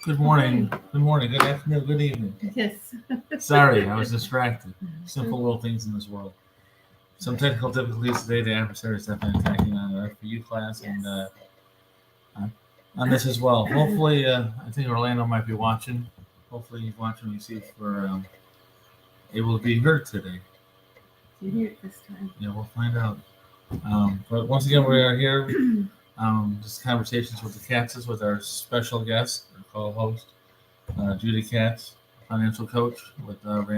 Good morning. Good morning. Good afternoon. Good evening. Yes. Sorry, I was distracted. Simple little things in this world. Some technical difficulties today. The adversaries have been attacking on our FPU class and on this as well. Hopefully, I think Orlando might be watching. Hopefully, he's watching. We see if we're able to be heard today. You hear it this time. Yeah, we'll find out. But once again, we are here. Just conversations with the Katzes with our special guest, our co-host, Judy Katz, financial coach with Dave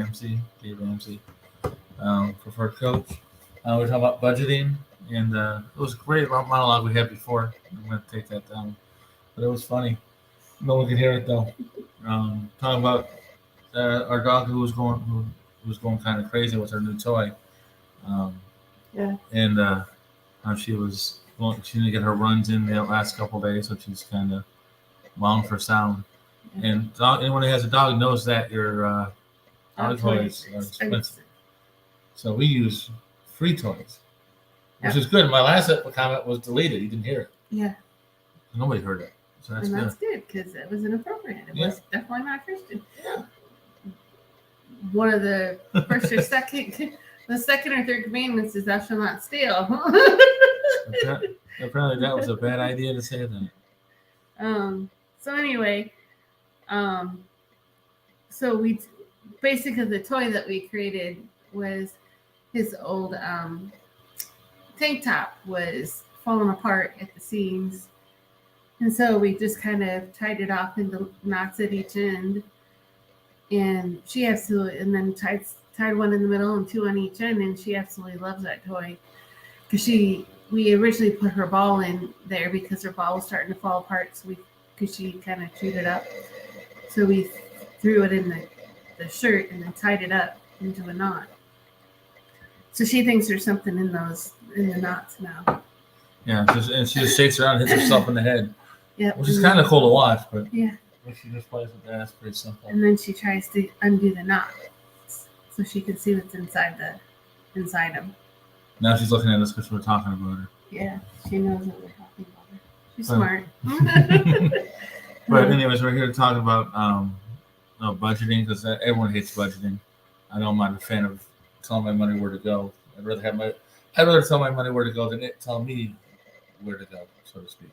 Ramsey, preferred coach. We're talking about budgeting, and it was a great monologue we had before. I'm going to take that down, but it was funny. No one could hear it though. Talking about our dog who was going kind of crazy with her new toy. And how she didn't get her runs in the last couple of days, so she's kind of wound for sound. Yeah. And anyone who has a dog knows that your dog toys are expensive. So we use free toys, which is good. My last comment was deleted. You didn't hear it. Yeah. Nobody heard it. So that's good because it was inappropriate. It was definitely not Christian. Yeah. One of the first or second. The second or third commandments is thou shalt not steal. Apparently that was a bad idea to say that. So anyway, so we basically the toy that we created was his old tank top was falling apart at the seams. And so we just kind of tied it off into knots at each end. And she absolutely, and then tied one in the middle and two on each end, and she absolutely loves that toy because we originally put her ball in there because her ball was starting to fall apart, so because she kind of chewed it up, so we threw it in the shirt and then tied it up into a knot. So she thinks there's something in the knots now. Yeah, and she just shakes around and hits herself in the head. Yeah, which is kind of cool to watch, but yeah, she just plays with that. It's pretty simple. And then she tries to undo the knot so she can see what's inside them. Now she's looking at us because we're talking about her. Yeah, she knows that we're talking about her. She's smart. But anyways, we're here to talk about budgeting because everyone hates budgeting. I know I'm not a fan of telling my money where to go. I'd rather tell my money where to go than it tell me where to go, so to speak.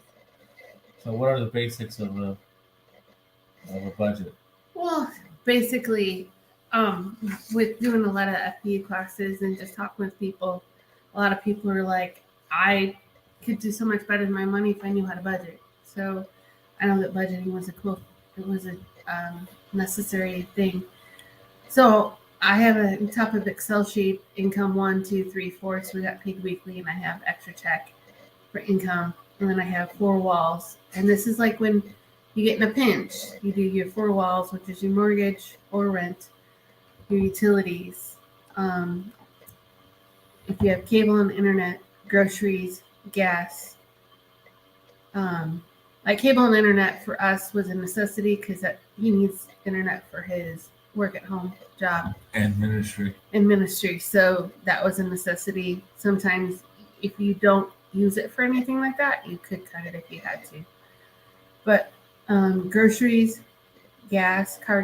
So what are the basics of a budget? Well, basically, with doing a lot of FPU classes and just talking with people, a lot of people are like, I could do so much better with my money if I knew how to budget. So I know that budgeting was a necessary thing. So I have a top of Excel sheet, income 1, 2, 3, 4. So we got paid weekly, and I have extra check for income. And then I have 4 walls. And this is like when you get in a pinch, you do your 4 walls, which is your mortgage or rent, your utilities, if you have cable and internet, groceries, gas. Like cable and internet for us was a necessity because he needs internet for his work at home job and ministry. So that was a necessity. Sometimes if you don't use it for anything like that, you could cut it if you had to. But groceries, gas, car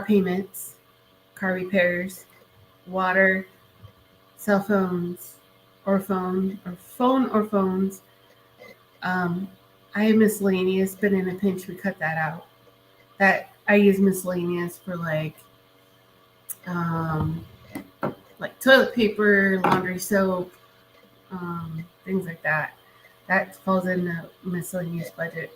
payments, car repairs, water, cell phones, or phones. I have miscellaneous, but in a pinch we cut that out. That I use miscellaneous for like toilet paper, laundry soap, things like that. That falls in the miscellaneous budget.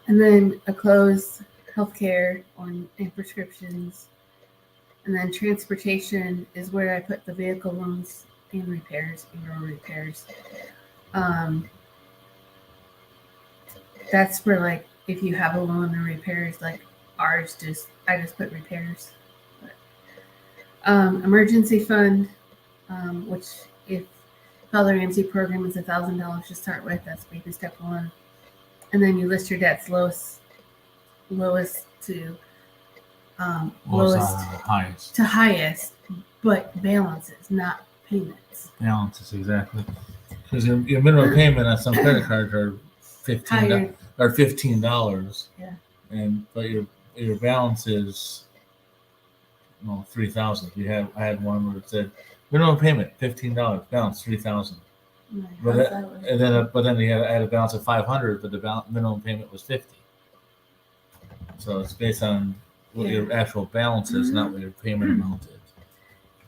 And then clothes, healthcare, and prescriptions. And then transportation is where I put the vehicle loans and repairs and road repairs. That's where, like, if you have a loan and repairs, like ours, I just put repairs. But, emergency fund, which if Father Ramsey program is $1,000 to start with, that's baby step 1. And then you list your debts lowest to highest, but balances, not payments. Balances, exactly. Because your minimum payment on some credit cards are higher. or $15. Yeah. But your balance is 3,000. I had one where it said minimum payment $15, balance 3,000. But then I had a balance of 500, but the minimum payment was 50. So it's based on what your actual balance is, not what your payment amount is.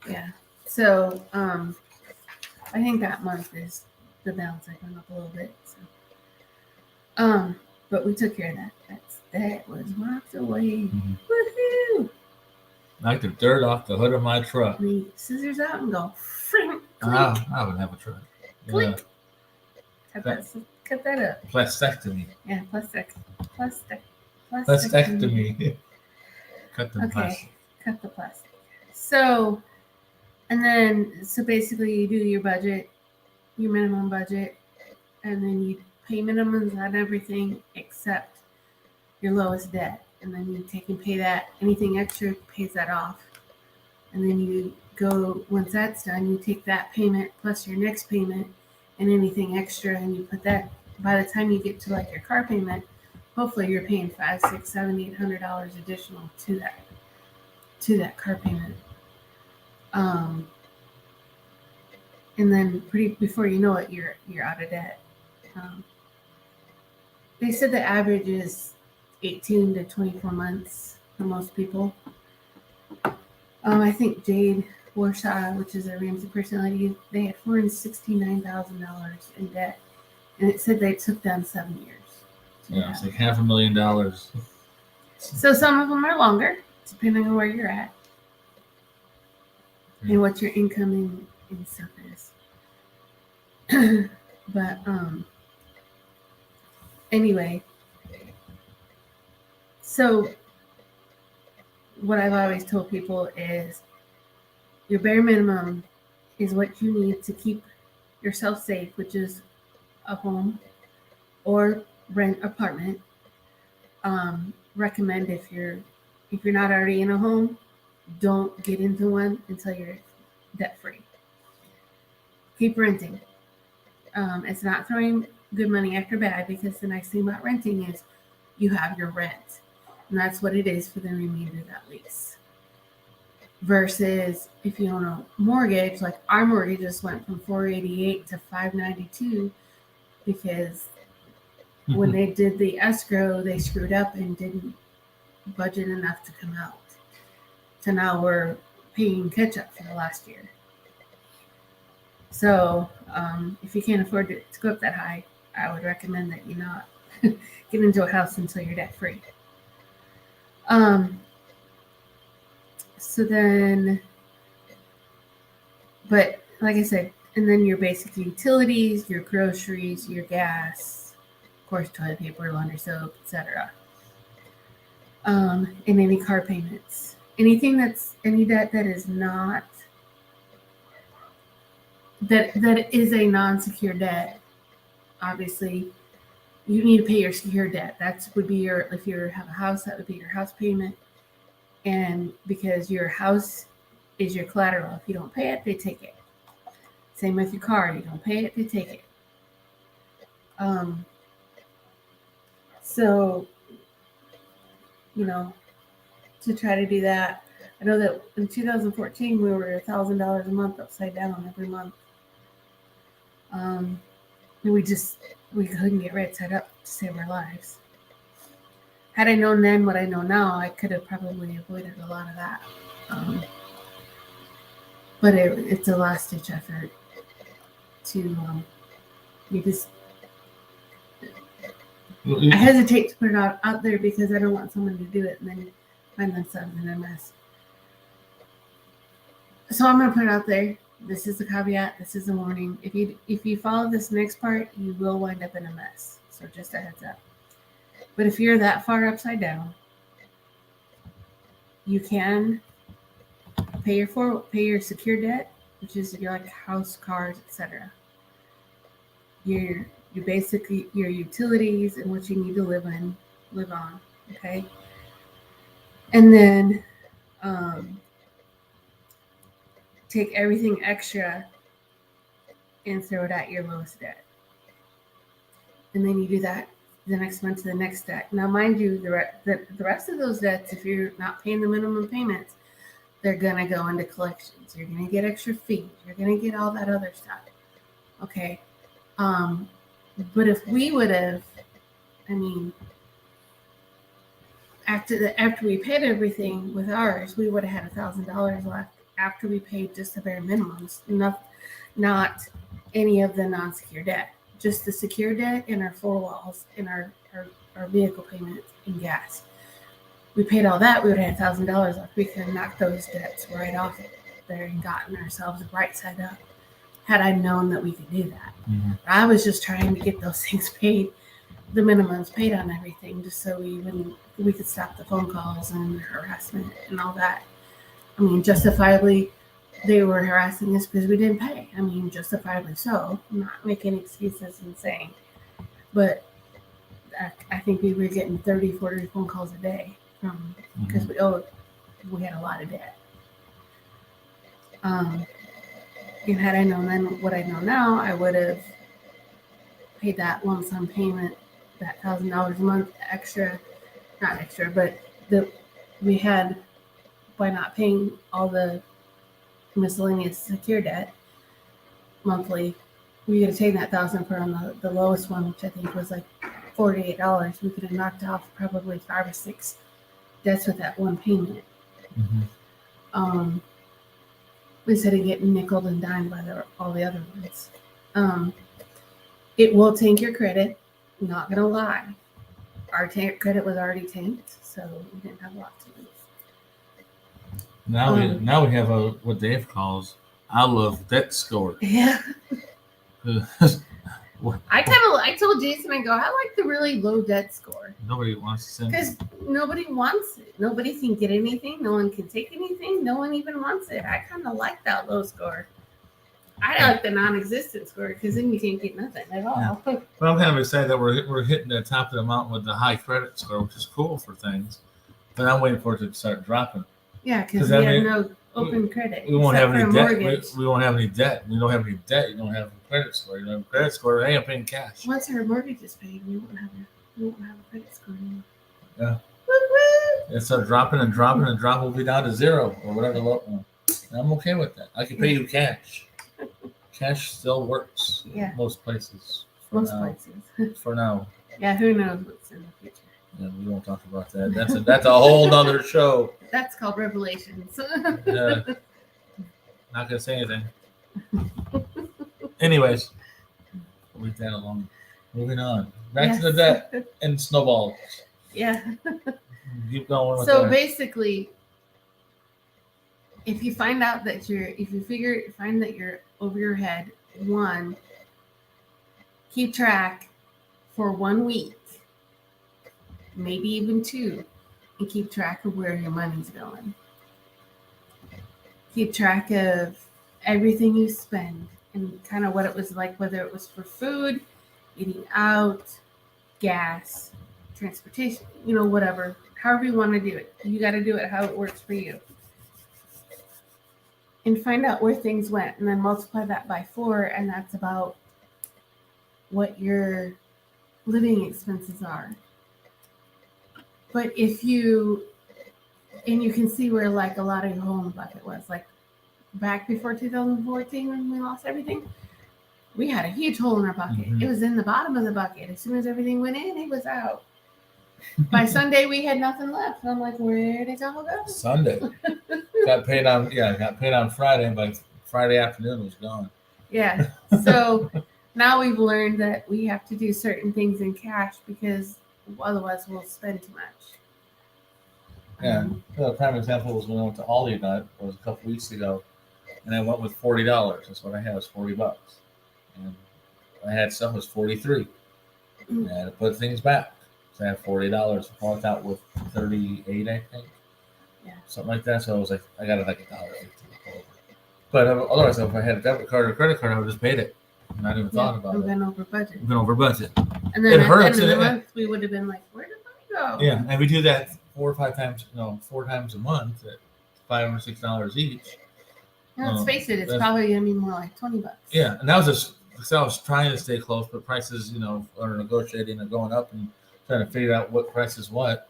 Yeah. So I think that month is the balance I went up a little bit. So but we took care of that. That was locked away. Woohoo! Knocked the dirt off the hood of my truck. The scissors out and go. I would have a truck. Click. Cut that up. Plastectomy. Yeah, plastectomy. Cut the plastic. Cut the plastic. So basically you do your budget, your minimum budget, and then you pay minimums on everything except your lowest debt. And then you take and pay that. Anything extra pays that off. And then you go, once that's done, you take that payment plus your next payment and anything extra, and you put that, by the time you get to like your car payment, hopefully you're paying $500, $600, $700, $800 additional to that car payment. And then before you know it, you're out of debt. They said the average is 18 to 24 months for most people. I think Jade Warsaw, which is a Ramsey personality, they had $469,000 in debt, and it said they took them 7 years. Yeah, it's like $500,000. So some of them are longer, depending on where you're at and what your income and stuff is. But anyway, so what I've always told people is your bare minimum is what you need to keep yourself safe, which is a home or rent apartment. Recommend if you're not already in a home, don't get into one until you're debt free. Keep renting. It's not throwing good money after bad, because the nice thing about renting is you have your rent, and that's what it is for the remainder of that lease. Versus if you own a mortgage, like our mortgage just went from $488 to $592 because when they did the escrow, they screwed up and didn't budget enough to come out. So now we're paying catch up for the last year. So if you can't afford to go up that high, I would recommend that you not get into a house until you're debt free. So then, but like I said, and then your basic utilities, your groceries, your gas, of course, toilet paper, laundry soap, etc. And any car payments. Any debt that is not, that is a non-secure debt. Obviously, you need to pay your secure debt. That would be if you have a house, that would be your house payment. And because your house is your collateral, if you don't pay it, they take it. Same with your car. You don't pay it, they take it. So, to try to do that, I know that in 2014 we were $1,000 a month upside down every month. And we couldn't get right side up to save our lives. Had I known then what I know now, I could have probably avoided a lot of that. But it's a last ditch effort to I hesitate to put it out there because I don't want someone to do it and then find themselves in a mess. So I'm going to put it out there. This is the caveat. This is a warning. If you follow this next part, you will wind up in a mess. So just a heads up. But if you're that far upside down, you can pay your secure debt, which is your like house, cars, etc. Your basically your utilities and what you need to live on. Okay. And then take everything extra and throw it at your lowest debt. and then you do that the next month to the next debt. Now, mind you, the rest of those debts, if you're not paying the minimum payments, they're gonna go into collections. You're gonna get extra fees. You're gonna get all that other stuff. Okay, but if we would have, I mean, after we paid everything with ours, we would have had $1,000 left after we paid just the bare minimums, not any of the non-secure debt, just the secure debt and our four walls and our vehicle payments and gas. We paid all that, we would have had $1,000 left. We could have knocked those debts right off there and gotten ourselves right side up had I known that we could do that. Mm-hmm. I was just trying to get those things paid, the minimums paid on everything, just so we could stop the phone calls and harassment and all that. I mean, justifiably, they were harassing us because we didn't pay. I mean, justifiably so. I'm not making excuses and saying, but I think we were getting 30, 40 phone calls a day from because we had a lot of debt. And had I known then what I know now, I would have paid that lump sum payment, that $1,000 a month extra, not extra, but we had by not paying all the miscellaneous secure debt monthly. We could have taken that $1,000 for on the lowest one, which I think was like $48. We could have knocked off probably 5 or 6 debts with that one payment. Instead of getting nickeled and dimed by all the other ones. It will tank your credit, not gonna lie. Our credit was already tanked, so we didn't have a lot to lose. Now we have what Dave calls I love debt score. Yeah. I told Jason, I go, I like the really low debt score. Nobody wants to send. Because nobody wants it. Nobody can get anything. No one can take anything. No one even wants it. I kind of like that low score. I like the non-existent score because then you can't get nothing at all. Yeah. But I'm kind of excited that we're hitting the top of the mountain with the high credit score, which is cool for things. But I'm waiting for it to start dropping. Yeah, because we have no open credit. We won't have any debt. We won't have any debt. We don't have any debt. You don't have a credit score. You don't have a credit score. Hey, I'm paying cash. Once our mortgage is paid, we won't have a credit score anymore. Yeah. Woo-woo. It starts dropping and dropping and dropping. We'll be down to 0 or whatever. And I'm okay with that. I can pay you cash. Cash still works. Yeah. Most places. Places. For now. Yeah. Who knows what's in the future? Yeah, we won't talk about that. That's a whole nother show. That's called Revelations. Not gonna say anything. Anyways, we'll leave that alone. Moving on. Back to the debt and snowballs. Yeah. Keep going with so that. Basically, if you find out that find that you're over your head, 1, keep track for 1 week, maybe even 2, and keep track of where your money's going. Keep track of everything you spend and kind of what it was like, whether it was for food, eating out, gas, transportation, whatever, however you want to do it. You got to do it how it works for you. And find out where things went and then multiply that by 4, and that's about what your living expenses are. But you can see where like a lot of your home bucket was, like back before 2014 when we lost everything, we had a huge hole in our bucket. It was in the bottom of the bucket. As soon as everything went in, it was out. By Sunday, we had nothing left. And I'm like, where did it all go? Sunday. got paid on Friday, and by Friday afternoon it was gone. Yeah. So now we've learned that we have to do certain things in cash because otherwise we'll spend too much. Yeah. The prime example was when I went to Aldi Nut, it was a couple weeks ago, and I went with $40. That's what I had, was $40. And I had stuff was $43. And I had to put things back. So I had $40. I walked out with $38, I think. Yeah. Something like that. So I was like, I got it like $1.50. But otherwise, if I had a debit card or credit card, I would have just paid it. Not even thought about it. We've been over budget. We've been over budget. And then at the end of the month, we would have been like, where did money go? Yeah, and we do that 4 times a month at $5 or $6 each. Now, let's face it, it's probably going to be more like $20. Yeah, and that was just because I was trying to stay close, but prices, are negotiating and going up and trying to figure out what price is what.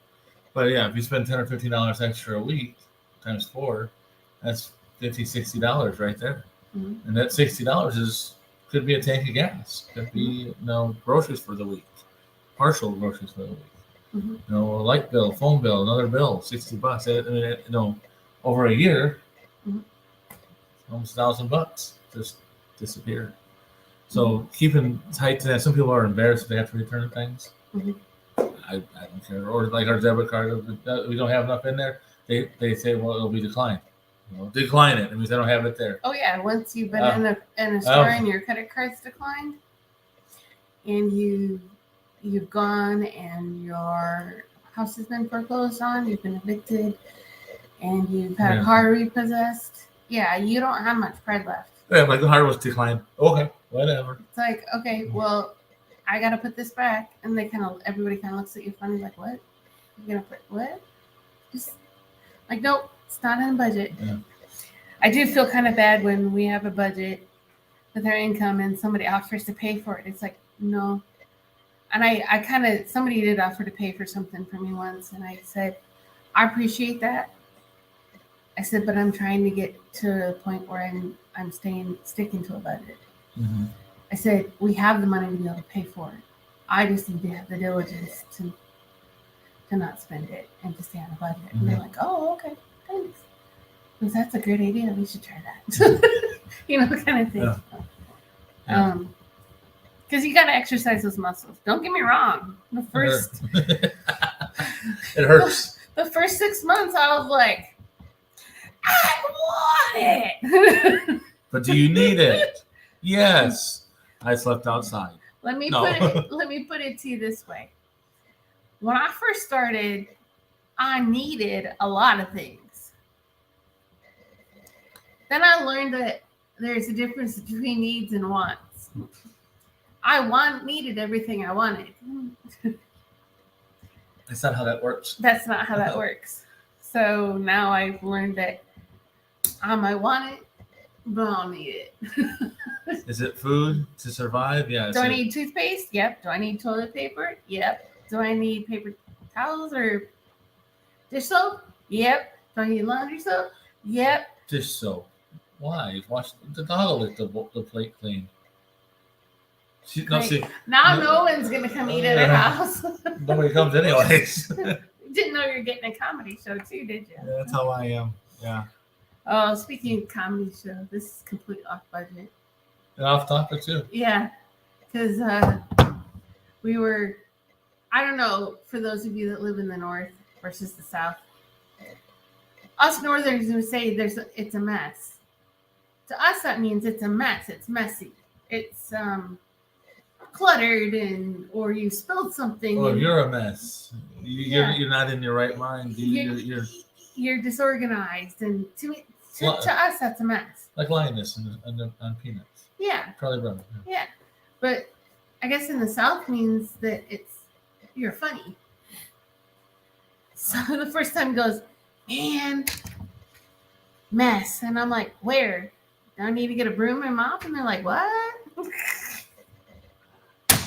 But yeah, if you spend $10 or $15 extra a week times 4, that's $50, $60 right there. Mm-hmm. And that $60 could be a tank of gas, could be groceries for the week, partial groceries for the week. Mm-hmm. A light bill, phone bill, another bill, $60. I mean, over a year, mm-hmm. almost $1,000 just disappeared. So keeping tight to that. Some people are embarrassed if they have to return things. Mm-hmm. I don't care. Or like our debit card, we don't have enough in there. They say, well, it'll be declined. Decline it. It means I don't have it there. Oh yeah, once you've been in a store and your credit card's declined, and you've gone and your house has been foreclosed on, you've been evicted, and you've had a car repossessed. Yeah, you don't have much pride left. Yeah, like the card was declined. Okay, whatever. It's like, okay, well, I gotta put this back, and everybody kind of looks at you funny, like, what? You're gonna put what? Just like, nope, it's not in the budget. Yeah. I do feel kind of bad when we have a budget with our income and somebody offers to pay for it. It's like, no. And I somebody did offer to pay for something for me once, and I said, I appreciate that. I said, but I'm trying to get to a point where I'm sticking to a budget. Mm-hmm. I said, we have the money to be able to pay for it. I just need to have the diligence to not spend it and to stay on a budget. Mm-hmm. And they're like, oh, okay, thanks. Because that's a great idea. We should try that. Kind of thing. Yeah. Because you got to exercise those muscles. Don't get me wrong. It hurts. The first 6 months, I was like, I want it. But do you need it? Yes. I slept outside. Let me put it to you this way. When I first started, I needed a lot of things. Then I learned that there's a difference between needs and wants. I needed everything I wanted. That's not how that works. That's not how that works. So now I've learned that I might want it, but I don't need it. Is it food to survive? Yeah. Do I need toothpaste? Yep. Do I need toilet paper? Yep. Do I need paper towels or dish soap? Yep. Do I need laundry soap? Yep. Dish soap. Why? Wash the dog will lick the plate clean. Now no one's gonna come eat at our house. Nobody comes anyways. Didn't know you were getting a comedy show too, did you? Yeah, that's how I am. Yeah. Oh, speaking of comedy show, this is completely off budget. And off topic too. Yeah, because we were. I don't know, for those of you that live in the north versus the south. Us northerners would say it's a mess. To us, that means it's a mess. It's messy. It's cluttered, or you spilled something. Well, you're a mess. You're not in your right mind. You're disorganized, and to us, that's a mess. Like Linus on Peanuts. Yeah. Charlie Brown. Yeah, but I guess in the South means that you're funny. So the first time he goes, man, mess, and I'm like, where? Do I need to get a broom and mop? And they're like, what?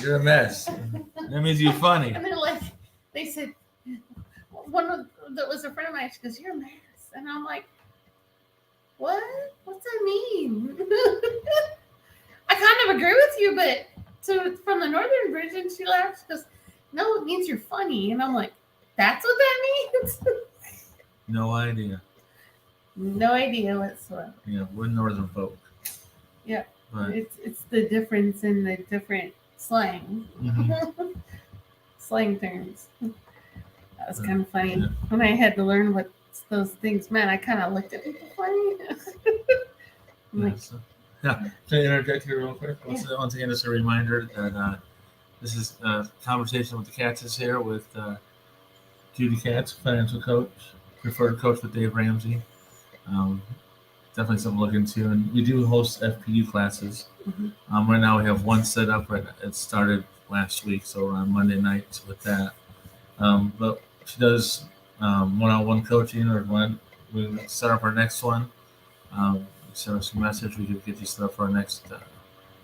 You're a mess. That means you're funny. And they're like, they said, that was a friend of mine, she goes, you're a mess. And I'm like, what? What's that mean? I kind of agree with you, but from the northern version, she laughs. She goes, no, it means you're funny. And I'm like, that's what that means? No idea. No idea whatsoever. Yeah, we're northern folk. Yeah, but it's the difference in the different slang. Mm-hmm. Slang terms. That was kind of funny. Yeah. When I had to learn what those things meant, I kind of looked at people funny. Can I interject here real quick? Once again, just a reminder that this is a conversation with the Katz's here with Judy Katz, financial coach, preferred coach with Dave Ramsey. Definitely something to look into. And we do host FPU classes. Mm-hmm. Right now we have one set up. It started last week, so we're on Monday nights with that. But she does one-on-one coaching, or when we set up our next one. Send us a message. We could get you set up for our next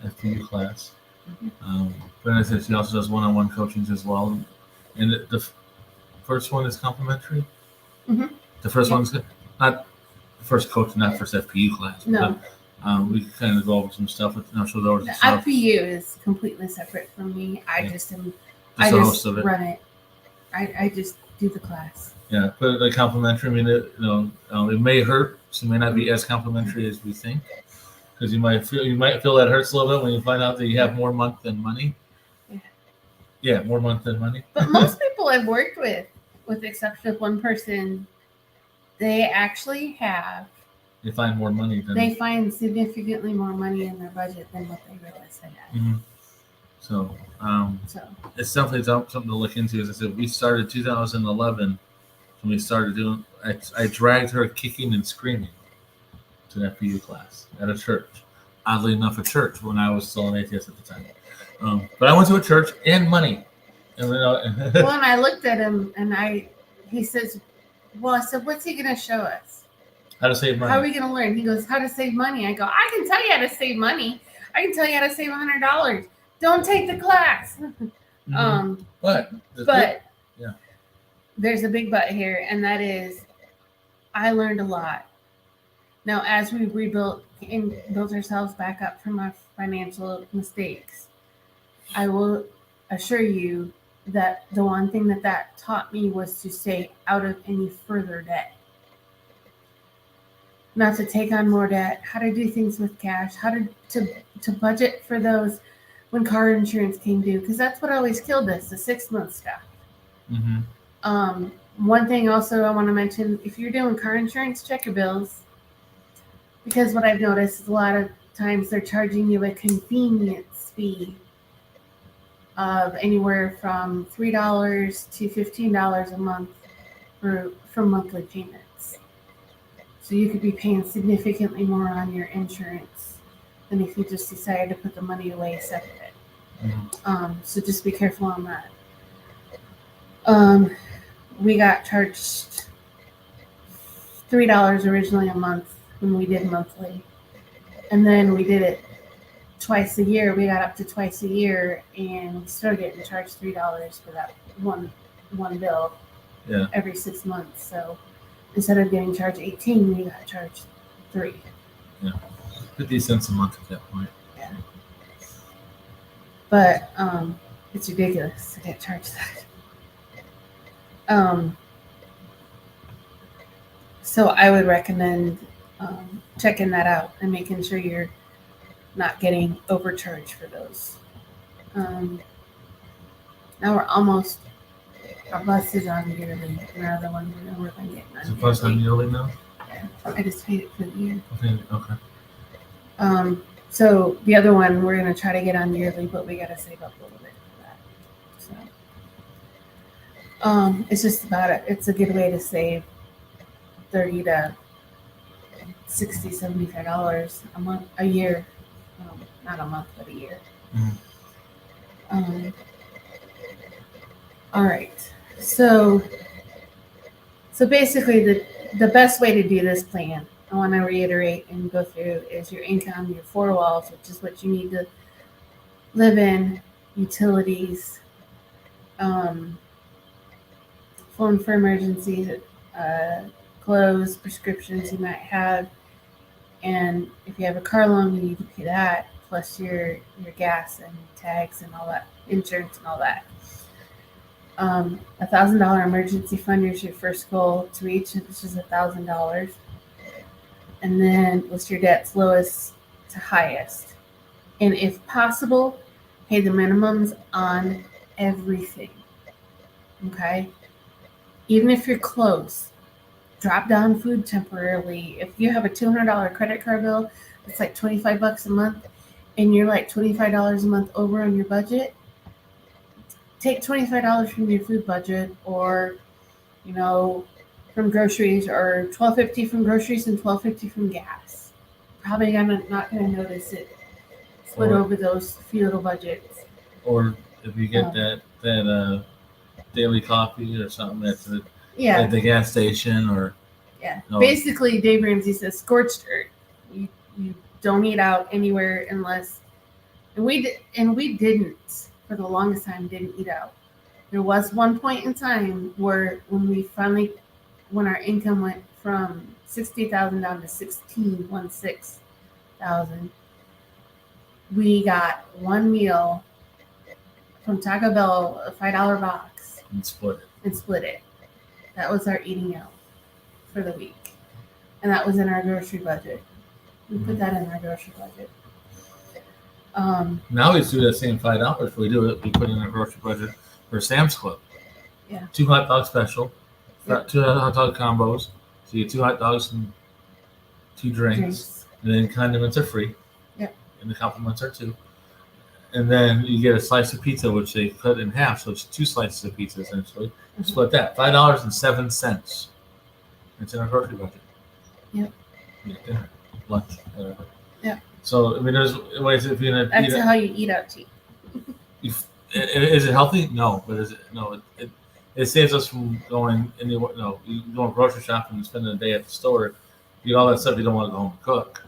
FPU class. Mhm. But as I said, she also does one-on-one coachings as well. And the first one is complimentary. Mhm. The first Yep. one's not the first coach, not first FPU class. No. But, we kind of go over some stuff. She'll go over The some stuff. IPU is completely separate from me. I Yeah. just am. Just I the just host of it. run it. I just do the class. Yeah, but the complimentary. I mean, it may hurt. So it may not be as complimentary as we think, because you might feel that hurts a little bit when you find out that you have more month than money. Yeah. Yeah, more month than money. But most people I've worked with the exception of one person, they actually have. They find more money than They find significantly more money in their budget than what they realize they have. Mhm. So it's definitely something to look into. As I said, we started 2011 when we started doing. I dragged her kicking and screaming to an FPU class at a church. Oddly enough, a church when I was still an atheist at the time. But I went to a church and money. And, Well, and I looked at him and he says, well, I said, what's he going to show us? How to save money. How are we going to learn? He goes, how to save money. I go, I can tell you how to save money. I can tell you how to save $100. Don't take the class. Mm-hmm. But yeah, there's a big but here, and that is I learned a lot. Now, as we rebuilt and built ourselves back up from our financial mistakes, I will assure you that the one thing that taught me was to stay out of any further debt. Not to take on more debt, how to do things with cash, how to budget for those when car insurance came due, because that's what always killed us, the 6-month stuff. Mm-hmm. One thing also I want to mention, if you're doing car insurance, check your bills, because what I've noticed is a lot of times they're charging you a convenience fee of anywhere from $3 to $15 a month for monthly payments. So you could be paying significantly more on your insurance than if you just decided to put the money away separate. Mm-hmm. So just be careful on that. We got charged $3 originally a month when we did monthly, and then we did it twice a year. We got up to twice a year, and we started getting charged $3 for that one bill. Yeah. Every 6 months. So instead of getting charged $18, we got charged $3. Yeah, 50 cents a month at that point. Yeah. But it's ridiculous to get charged that. So I would recommend checking that out and making sure you're not getting overcharged for those. Now we're almost, our bus is on yearly, and our other one we're working on getting on. Is the bus on yearly now? Yeah, I just paid it for the year. Okay. So the other one we're gonna try to get on yearly, but we gotta save up a little bit for that. So it's just about it. It's a good way to save $30 to $60, $75 a month, a year. Not a month, but a year. Mm-hmm. All right. So basically the best way to do this plan, I want to reiterate and go through, is your income, your 4 walls, which is what you need to live in, utilities, phone for emergencies, clothes, prescriptions you might have, and if you have a car loan, you need to pay that, plus your gas and tags and all that, insurance and all that. $1,000 emergency fund is your first goal to reach, which is $1,000, and then list your debts lowest to highest, and if possible, pay the minimums on everything. Okay, even if you're close, drop down food temporarily. If you have a $200 credit card bill, it's like $25 a month, and you're like $25 a month over on your budget, take $25 from your food budget, or from groceries, or $12.50 from groceries and $12.50 from gas. Probably not gonna notice it. Split over those few little budgets. Or if you get that daily coffee or something at the gas station, or basically Dave Ramsey says scorched earth. You don't eat out anywhere unless And we didn't for the longest time didn't eat out. There was one point in time where when our income went from 60,000 down to 16,000, we got one meal from Taco Bell, a $5 box, And split it. That was our eating out for the week, and that was in our grocery budget. We put that in our grocery budget. Now we do that same $5. We do it. We put in our grocery budget for Sam's Club. Yeah. 2 hot dog special. Yep. 2 hot dog combos. So you get 2 hot dogs and 2 drinks. And then condiments are free. Yep. And the compliments are too. And then you get a slice of pizza, which they cut in half, so it's 2 slices of pizza essentially. Mm-hmm. Split that. $5.07. It's in our grocery budget. Yep. You get dinner, lunch, whatever. Yeah. So I mean, there's ways if you're gonna That's how you eat out cheap. Is it healthy? No, but it saves us from going you go grocery shopping and spending a day at the store. You get all that stuff you don't want to go home and cook.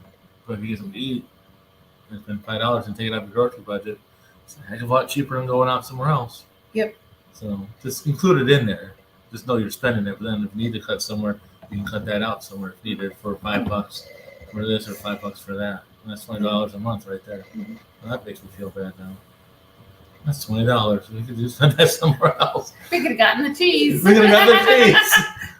But if you get something to eat and spend $5 and take it out of your grocery budget, it's a heck of a lot cheaper than going out somewhere else. Yep. So just include it in there. Just know you're spending it. But then if you need to cut somewhere, you can cut that out somewhere if needed for $5 for this or $5 for that. And that's $20 a month right there. Mm-hmm. Well, that makes me feel bad now. That's $20. We could just spend that somewhere else. We could have gotten the cheese. We could have got the cheese.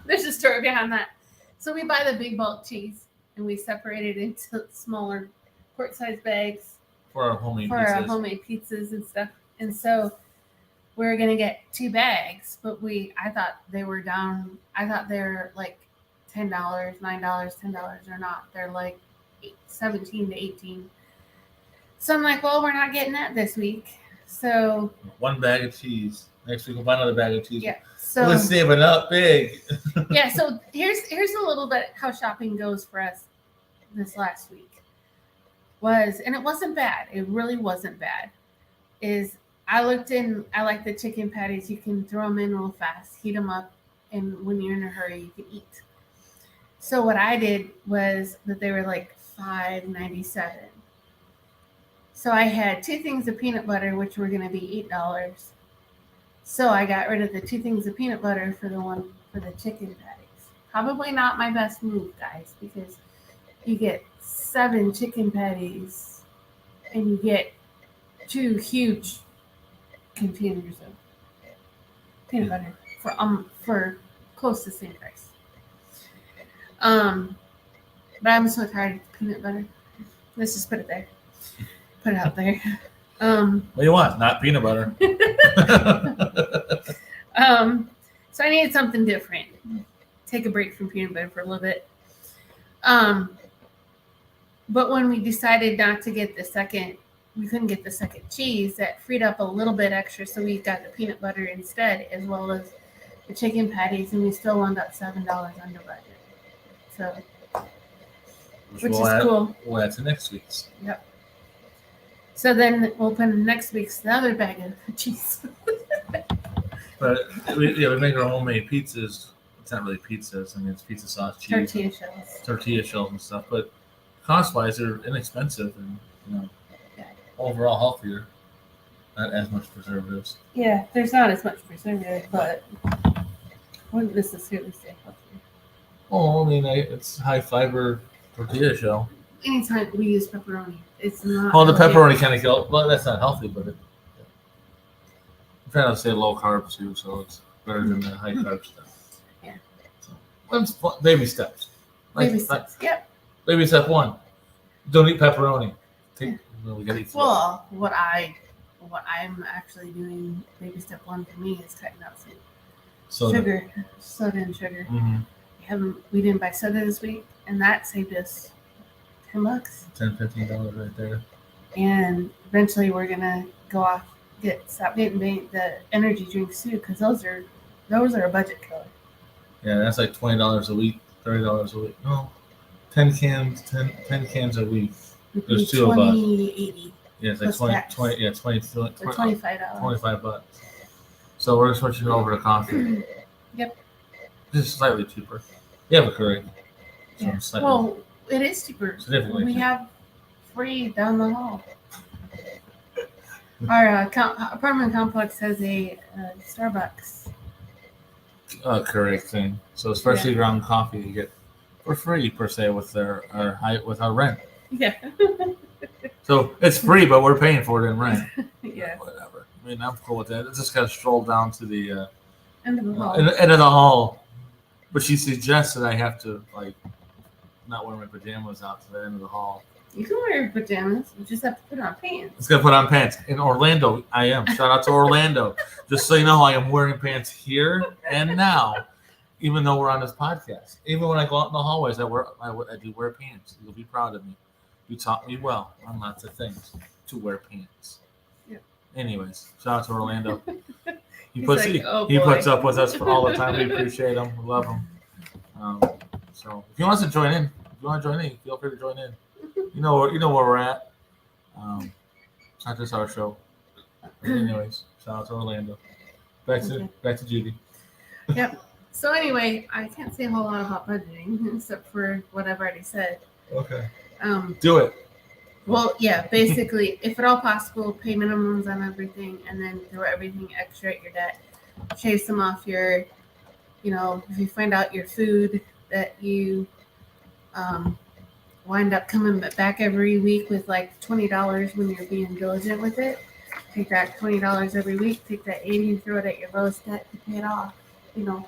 There's a story behind that. So we buy the big bulk cheese and we separate it into smaller quart-sized bags For our homemade pizzas and stuff. And so we're gonna get 2 bags, but I thought they were like $10, $9, $10. They're not. They're like 17 to 18. So I'm like, well, we're not getting that this week. So 1 bag of cheese. Next week we'll buy another bag of cheese. yeah. So let's save it up big. yeah. So here's a little bit how shopping goes for us this last week. And it wasn't bad. It really wasn't bad. I like the chicken patties. You can throw them in real fast, heat them up, and when you're in a hurry, you can eat. So what I did was that they were like $5.97. So I had 2 things of peanut butter, which were going to be $8. So I got rid of the 2 things of peanut butter for the chicken patties. Probably not my best move, guys, because you get 7 chicken patties and you get 2 huge containers of peanut butter for close to the same price. But I'm so tired of peanut butter. Let's just put it there. Put it out there. What do you want? Not peanut butter. So I needed something different. Take a break from peanut butter for a little bit. But when we decided not to get we couldn't get the second cheese, that freed up a little bit extra, so we got the peanut butter instead, as well as the chicken patties, and we still wound up $7 under budget. So, which is cool. We'll add to next week's. Yep. So then we'll put in next week's another bag of cheese. But we make our homemade pizzas. It's not really pizzas. I mean, it's pizza sauce, cheese, tortilla shells and stuff. But cost-wise, they're inexpensive and overall healthier. Not as much preservatives. Yeah, there's not as much preservative, but wouldn't necessarily say healthier. Oh, I mean, it's high fiber tortilla shell. Anytime we use pepperoni, it's not. Well, the pepperoni kind of kills. Well, that's not healthy, but I'm trying to say low carb too, so it's better than the high carb stuff. Yeah. So, baby steps. Baby steps. Yep. Baby step 1: don't eat pepperoni. We gotta eat. Well, what I'm actually doing, baby step 1 for me is cutting out some soda and sugar. Mm-hmm. We didn't buy soda this week, and that saved us $10. $10-15 right there. And eventually we're gonna go off, stop getting the energy drinks too, because those are a budget killer. Yeah, that's like $20 a week, $30 a week. No, 10 cans a week. There's 2 of us. $20.80. Yeah, it's like 20, yeah, $25. $25. So we're switching over to coffee. Yep. Just slightly cheaper. You have a Keurig. So well, it is cheaper. Significantly We cheaper. have free down the hall. Our apartment complex has a Starbucks. Correct thing. So especially ground coffee, you get for free per se with with our rent. Yeah. So it's free, but we're paying for it in rent. Yeah. Whatever. I mean, I'm cool with that. I just got to stroll down to the End of the hall. end of the hall. But she suggests that I have to like not wear my pajamas out to the end of the hall. You can wear your pajamas. You just have to put on pants. It's gonna put on pants. In Orlando, I am. Shout out to Orlando. Just so you know, I am wearing pants here and now, even though we're on this podcast. Even when I go out in the hallways, I do wear pants. You'll be proud of me. You taught me well on lots of things to wear pants. Yep. Anyways, shout out to Orlando. He He's puts up with us for all the time. We appreciate him. We love him. So if he wants to join in, if you want to join in, feel free to join in. You know where we're at. It's not just our show. But anyways, shout out to Orlando. Back to Judy. Yep. So anyway, I can't say a whole lot about budgeting except for what I've already said. Okay. Do it. Well, yeah, basically, if at all possible, pay minimums on everything and then throw everything extra at your debt. Shave some off your, if you find out your food that you wind up coming back every week with like $20 when you're being diligent with it, take that $20 every week, take that $80 and throw it at your lowest debt to pay it off, and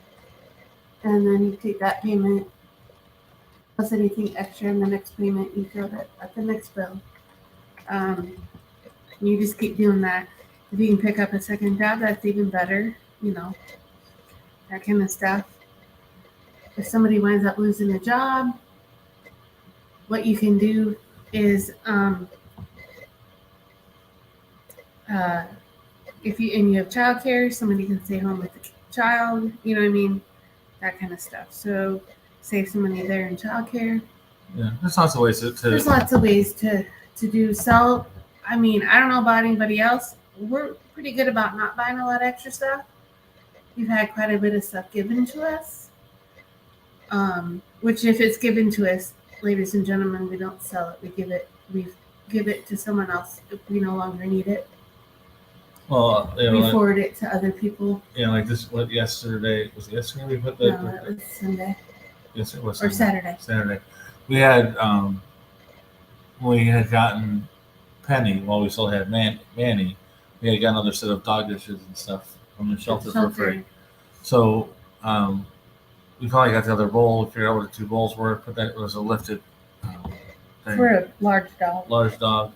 then you take that payment plus anything extra in the next payment, you throw that at the next bill. You just keep doing that. If you can pick up a second job, that's even better, that kind of stuff. If somebody winds up losing a job, what you can do is if you have childcare, somebody can stay home with the child, that kind of stuff. So save some money there in childcare. Yeah, there's lots of ways to There's lots of ways to do sell. I don't know about anybody else. We're pretty good about not buying a lot of extra stuff. We've had quite a bit of stuff given to us. Which if it's given to us, ladies and gentlemen, we don't sell it. We give it to someone else if we no longer need it. Well, we forward it to other people. Yeah, like this. What yesterday was it yesterday? We put No, it was Sunday. Yes, it was or Saturday. Saturday. We had gotten Penny while we still had Manny. We had gotten another set of dog dishes and stuff from the shelter for free. So we finally got the other bowl. We figured out what the 2 bowls were, but that was a lifted thing. For a large dog.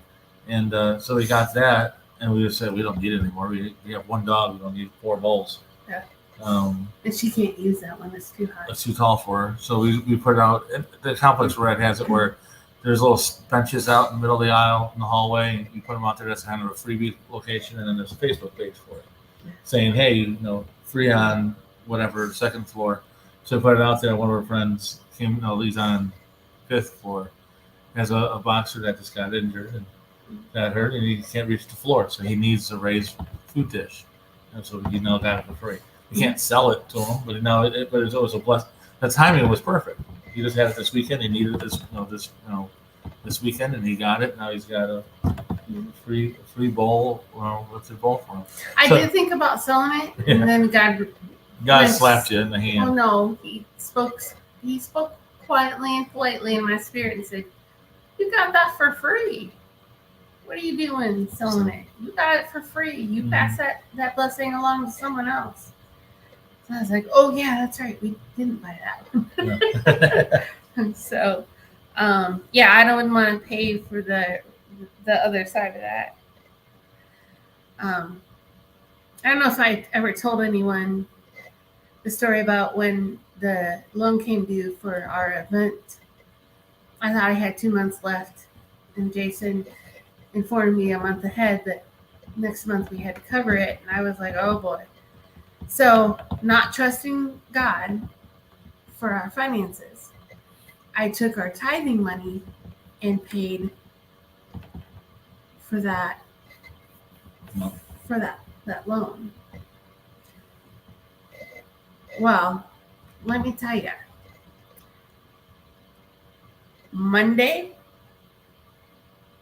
And so we got that, and we just said we don't need it anymore. We have 1 dog. We don't need 4 bowls. Yeah. And she can't use that one. It's too high. It's too tall for her. So we put it out. The complex we're at has it where there's little benches out in the middle of the aisle in the hallway, and you put them out there. That's kind of a freebie location, and then there's a Facebook page for it, saying, "Hey, free on whatever 2nd floor." So we put it out there. One of our friends came. He's on 5th floor. Has a boxer that just got injured and got hurt, and he can't reach the floor, so he needs a raised food dish, and so he got it for free. You can't sell it to him, but it's always a blessing. The timing was perfect. He just had it this weekend. He needed it this weekend, and he got it. Now he's got a free bowl. What's a bowl for him? I did think about selling it, and then God slapped you in the hand. Oh no! He spoke quietly and politely in my spirit and said, "You got that for free. What are you doing selling it? You got it for free. You pass that blessing along to someone else." So I was like, "Oh yeah, that's right. We didn't buy that." So, I don't want to pay for the other side of that. I don't know if I ever told anyone the story about when the loan came due for our event. I thought I had 2 months left, and Jason informed me a month ahead that next month we had to cover it, and I was like, "Oh boy." So, not trusting God for our finances, I took our tithing money and paid for that loan. Well, let me tell you, Monday,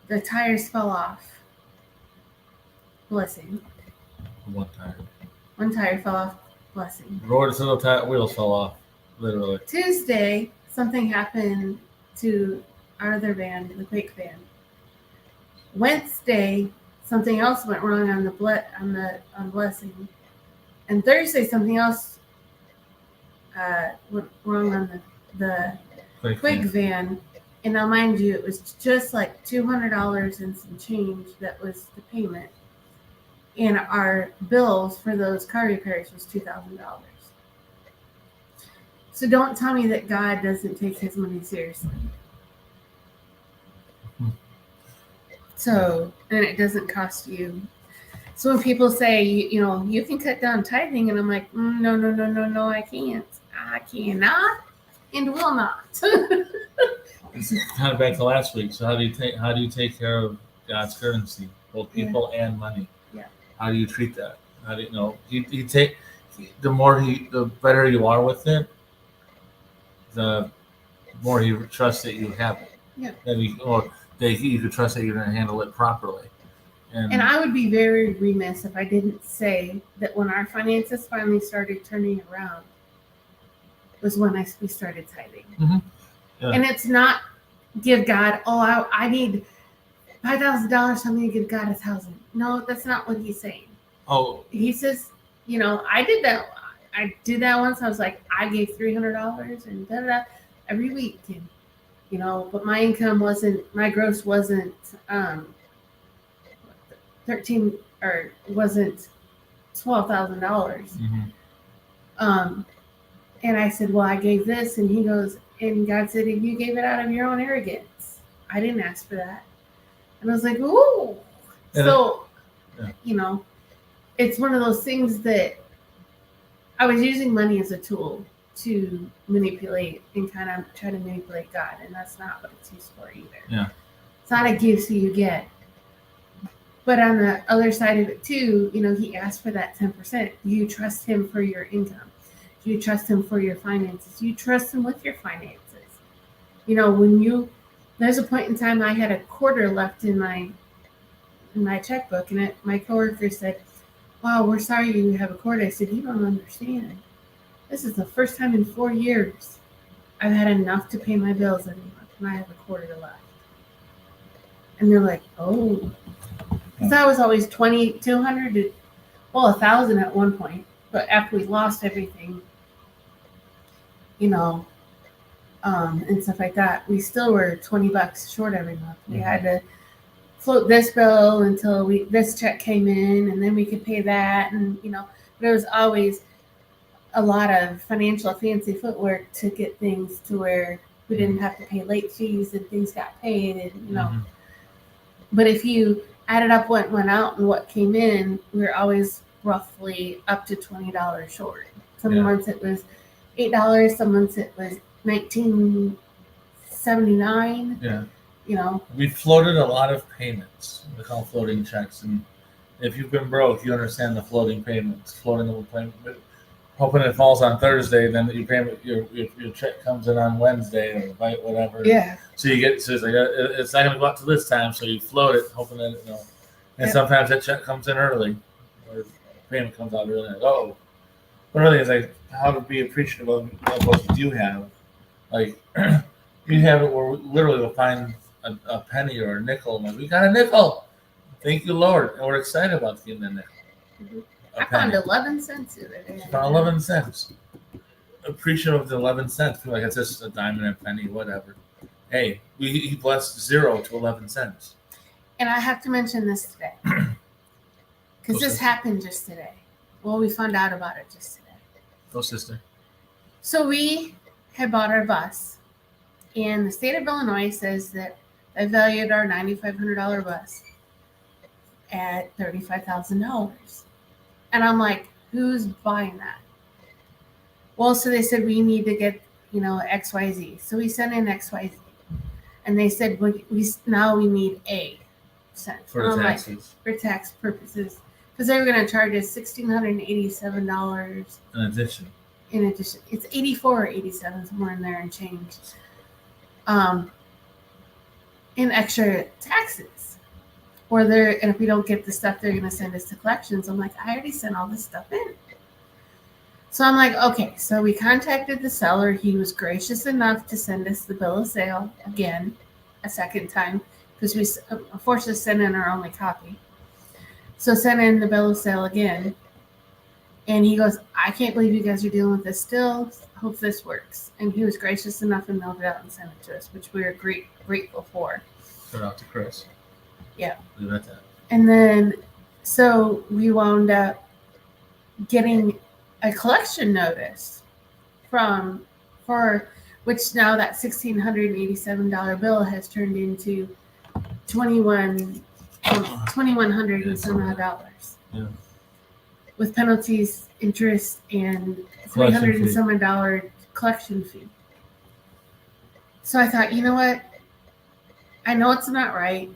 the tires fell off blessing. One tire. One tire fell off, blessing. Roared until the wheels fell off, literally. Tuesday, something happened to our other van, the Quake van. Wednesday, something else went wrong on on blessing, and Thursday something else went wrong on the Quake van. And now, mind you, it was just like $200 and some change that was the payment. And our bills for those car repairs was $2,000. So don't tell me that God doesn't take his money seriously. So, and it doesn't cost you. So when people say, you can cut down tithing, and I'm like, no, I can't. I cannot and will not. It's kind of back to last week. So how do you take care of God's currency, both people and money? Yeah. How do you treat that? How do you know? The better you are with it, the more you trust that you have it. Yeah. You can trust that you're going to handle it properly. And I would be very remiss if I didn't say that when our finances finally started turning around was when we started tithing. Mm-hmm. Yeah. And it's not give God, I need $5,000, so I'm going to give God 1,000. No, that's not what he's saying. Oh. He says, I did that. I did that once. I was like, I gave $300 and da-da-da every week. And, but my income my gross wasn't 13 or wasn't $12,000. Mm-hmm. And I said, well, I gave this, and he goes, and God said, you gave it out of your own arrogance. I didn't ask for that. And I was like, ooh. And so, it's one of those things that I was using money as a tool to manipulate and kind of try to manipulate God, and that's not what it's used for either. Yeah. It's not a give so you get. But on the other side of it too, he asked for that 10%. Do you trust him for your income? Do you trust him for your finances? Do you trust him with your finances? There's a point in time I had a quarter left in my checkbook, and my coworker said, wow, we're sorry you have a quarter. I said, you don't understand. This is the first time in 4 years I've had enough to pay my bills every month, and I have a quarter left. And they're like, oh. Because I was always 200 to 1,000 at one point. But after we lost everything, and stuff like that, we still were $20 short every month. We had to float this bill until this check came in, and then we could pay that. And, there was always a lot of financial fancy footwork to get things to where we didn't have to pay late fees and things got paid. And, but if you added up what went out and what came in, we were always roughly up to $20 short. Some months it was $8, some months it was $19.79. Yeah. We floated a lot of payments. We call floating checks, and if you've been broke, you understand the floating payments. Hoping it falls on Thursday, then your check comes in on Wednesday or whatever. Yeah. So it's like it's not going to go out to this time, so you float it, hoping that And sometimes that check comes in early, or payment comes out early. But really, it's like how to be appreciative of what you do have. Like you have it where literally we'll find a penny or a nickel, and we got a nickel. Thank you, Lord, and we're excited about getting a nickel. Mm-hmm. I found 11 cents in it. Found 11 cents. Appreciative of the 11 cents. Feel like it's just a dime and a penny, whatever. Hey, he blessed 0 to 11 cents. And I have to mention this today. Because this happened just today. Well, we found out about it just today. Go, sister. So we had bought our bus. And the state of Illinois says that they valued our $9,500 bus at $35,000. And I'm like, who's buying that? Well, so they said we need to get, XYZ. So we sent in XYZ. And they said we need A cent. For taxes. For tax purposes. Because they were going to charge us $1,687. In addition. It's 84 or 87, somewhere in there and change. In extra taxes. and if we don't get the stuff, they're going to send us to collections. I'm like, I already sent all this stuff in. So I'm like, okay. So we contacted the seller. He was gracious enough to send us the bill of sale again, a second time, because we forced us to send in our only copy. So sent in the bill of sale again. And he goes, I can't believe you guys are dealing with this still. Hope this works. And he was gracious enough and mailed it out and sent it to us, which we were grateful for. Shout out to Chris. Yeah. Leave it at that. And then, so we wound up getting a collection notice for which now that $1,687 bill has turned into $2,100 and some odd dollars. Yeah. With penalties, interest, and $300 and some odd collection fee. So I thought, you know what? I know it's not right,